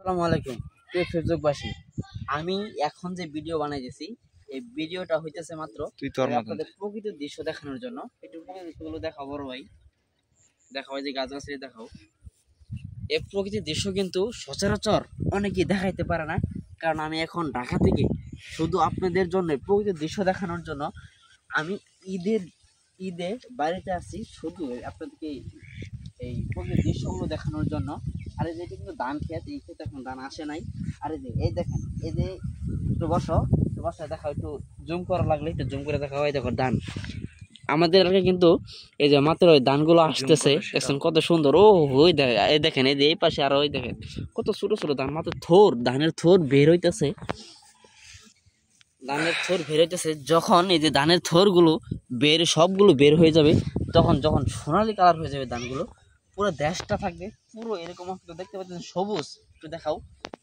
আসসালামু আলাইকুম প্রিয় ফেসবুকবাসী। আমি এখন যে ভিডিও বানাইতেছি এই ভিডিওটা হইতেছে মাত্র আপনাদের প্রকৃতির দৃশ্য দেখানোর জন্য। একটু প্রকৃতির দৃশ্যগুলো দেখাও বড় ভাই, দেখাও যে গাছগাছালি দেখাও। এই প্রকৃতির দৃশ্য কিন্তু সচরাচর অনেকেই দেখাইতে পারে না, কারণ আমি এখন ঢাকা থেকে শুধু আপনাদের জন্য প্রকৃতির দৃশ্য দেখানোর জন্য আমি ঈদে বাড়িতে আসছি, শুধু আপনাদেরকে এই প্রকৃতির দৃশ্যগুলো দেখানোর জন্য। আর এই যে এটা কিন্তু ধান ক্ষেত, এই ক্ষেত এখন ধান আসে নাই। আর এই যে এই দেখেন, এই যে একটু বসায় দেখা, একটু জুম করা লাগলে একটু জুম করে দেখা হয়। দেখো ধান আমাদের এলাকায় কিন্তু এই যে মাত্র ওই ধানগুলো আসতেছে, দেখছেন কত সুন্দর। ও ওই এই দেখেন, এই যে এই পাশে আর ওই দেখেন কত ছোট ছোট ধান, মাত্র ধানের থোর বের হইতেছে। যখন এই যে ধানের থোরগুলো সবগুলো বের হয়ে যাবে, যখন সোনালি কালার হয়ে যাবে ধানগুলো, পুরো দেশটা থাকবে পুরো এরকম। আপনি দেখতে পাচ্ছেন সবুজ, একটু দেখাও।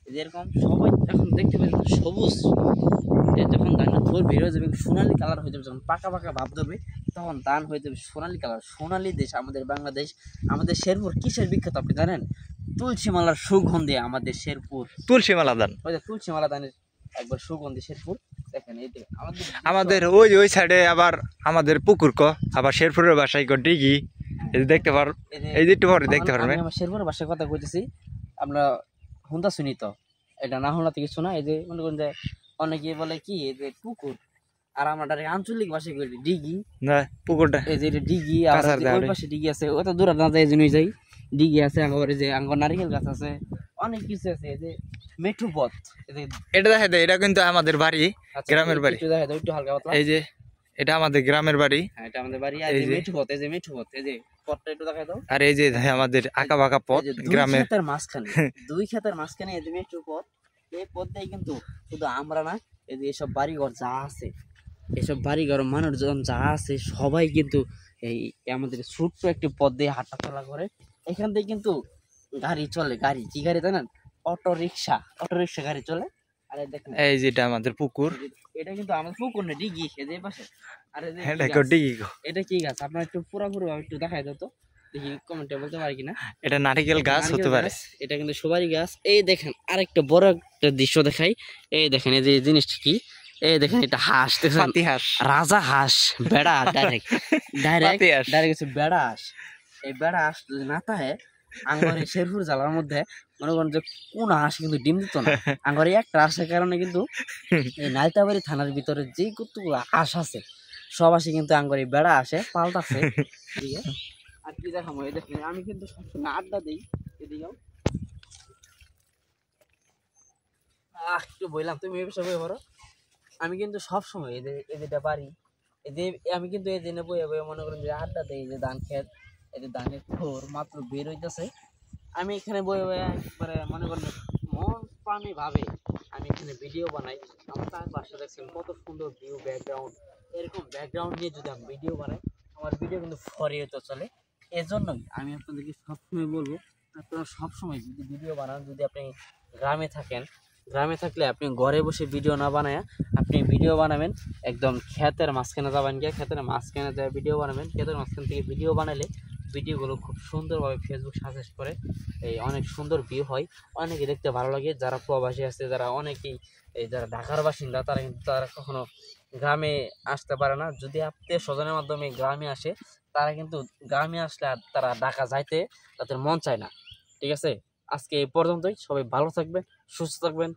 এই যে এরকম সবাই এখন দেখতে পাচ্ছেন সবুজ। যখন ধানের থোর বের হয়ে যাবে সোনালি কালার হয়ে যাবে, যখন পাকা পাকা ভাব ধরবে তখন ধান হয়ে যাবে সোনালি কালার। সোনালি দেশ আমাদের বাংলাদেশ। আমাদের শেরপুর কিসের বিখ্যাত আপনি জানেন? তুলসীমালার সুগন্ধে আমাদের শেরপুর তুলসীমালা ধান, ওই যে তুলসীমালা ধানের একবার সুগন্ধি শেরপুর। দেখেন এই আমাদের ওই সাইডে আবার আমাদের পুকুর আবার শেরপুরের বাসায় ডিগি দেখতে পার। এই যে একটু পরে দেখতে পারবেন। আমার শেরপুরের বাসার কথা কইতেছি, আমরা হুন্দা শুনি তো, এটা না হলাতে কিছু না। এই যে মনে করেন যে অনেকে বলে কি এই যে পুকুর, আর আমরা আঞ্চলিক ভাষায় কই ডিগি না পুকুরটা। এই যে এটা ডিগি, আর ওই পাশে ডিগি আছে, ওটা দূর না যায় জন্য যাই। ডিগি আছে আঙ্গর, এই যে আঙ্গর নারিকেল গাছ আছে, অনেক কিছু আছে। এই যে মেঠু পথ, এটা দেখা যায়, এটা কিন্তু আমাদের বাড়ি, গ্রামের বাড়ি। একটু হালকা পাতলা, এই যে এটা আমাদের গ্রামের বাড়ি। হ্যাঁ এটা আমাদের বাড়ি। আর এই যে মেঠু পথ, এই যে মেঠু পথ, এই যে পথটা একটু দেখাই দাও। আর এই যে আমাদের আঁকা বাঁকা পথ, গ্রামের ক্ষেতের মাঝখানে দুই ক্ষেতের মাঝখানে এই যে মেঠু পথ। এই পথ দিয়ে কিন্তু শুধু আমরা না, এই যে এসব বাড়িঘর যা আছে, এসব বাড়িঘর মানুষজন যা আছে সবাই কিন্তু এই আমাদের ছোট্ট একটি পথ দিয়ে হাঁটাচলা করে। এখান থেকে কিন্তু গাড়ি চলে, গাড়ি কি গাড়ি জানেন? অটো রিক্সা গাড়ি চলে। আর দেখেন এই যেটা আমাদের পুকুর, এটা কিন্তু আমাদের পুকুর না, ডিগি। এই যে পাশে আর এটা কি গাছ আপনার একটু পুরোপুরি একটু দেখাই দাও তো, দেখি কমেন্টে বলতে পারি কিনা। এটা নারিকেল গাছ হতে পারে, এটা কিন্তু সুপারি গাছ। এই দেখেন আরেকটা বড় একটা দৃশ্য দেখাই। এই দেখেন এই যে জিনিসটা কি, এই দেখেন এটা হাঁস, রাজা হাঁস, বেড়া ডাইরেক্ট বেড়া হাঁস। এই বেড়া হাঁস যদি না থাকে আঙ্গরে শেরপুর জেলার মধ্যে মনে করেন যে কোন হাঁস কিন্তু ডিম দিত না। আঙ্গরে একটা হাঁসের কারণে কিন্তু এই নালিতাবাড়ি থানার ভিতরে যেই কতগুলো হাঁস আছে সব হাঁসি কিন্তু আঙ্গরে বেড়া আসে পাল্টাছে। আর কি দেখাবো, এই দেখেন আমি কিন্তু সবসময় আড্ডা দিই। এদিকেও একটু বললাম, তুমি এই বিষয়ে বই করো। আমি কিন্তু সবসময় এদেরটা পারি, এদের আমি কিন্তু এই দিনে বইয়ে বইয়ে মনে করেন যে আড্ডা দিই। এই যে ধান ক্ষেত, এই যে ধানের থোর মাত্র বের হইতেছে, আমি এখানে বইয়ে বইয়ে একবারে মনে করেন মন প্রাণী ভাবে আমি এখানে ভিডিও বানাই। আমার তার পাশে দেখছেন কত সুন্দর ভিউ, ব্যাকগ্রাউন্ড। এরকম ব্যাকগ্রাউন্ড নিয়ে যদি আমি ভিডিও বানাই আমার ভিডিও কিন্তু ফরে হতে চলে। এজন্যই আমি আপনাদেরকে সবসময় বলবো, আপনারা সবসময় যদি ভিডিও বানান, যদি আপনি গ্রামে থাকেন, গ্রামে থাকলে আপনি ঘরে বসে ভিডিও না বানায় আপনি ভিডিও বানাবেন একদম ক্ষেতের মাঝখানে যাবেন, গিয়ে ক্ষেতের মাঝখানে যায় ভিডিও বানাবেন। ক্ষেতের মাঝখান থেকে ভিডিও বানালে ভিডিওগুলো খুব সুন্দরভাবে ফেসবুক সাজেস্ট করে, এই অনেক সুন্দর ভিউ হয়, অনেকে দেখতে ভালো লাগে। যারা প্রবাসী আছে, যারা অনেকেই এই যারা ঢাকার বাসিন্দা, তারা কিন্তু তারা কখনো গ্রামে আসতে পারে না। যদি আত্মীয় স্বজনের মাধ্যমে গ্রামে আসে, তারা কিন্তু গ্রামে আসলে আর তারা ঢাকা যাইতে তাদের মন চায় না। ঠিক আছে, আজকে এই পর্যন্তই। সবাই ভালো থাকবেন, সুস্থ থাকবেন।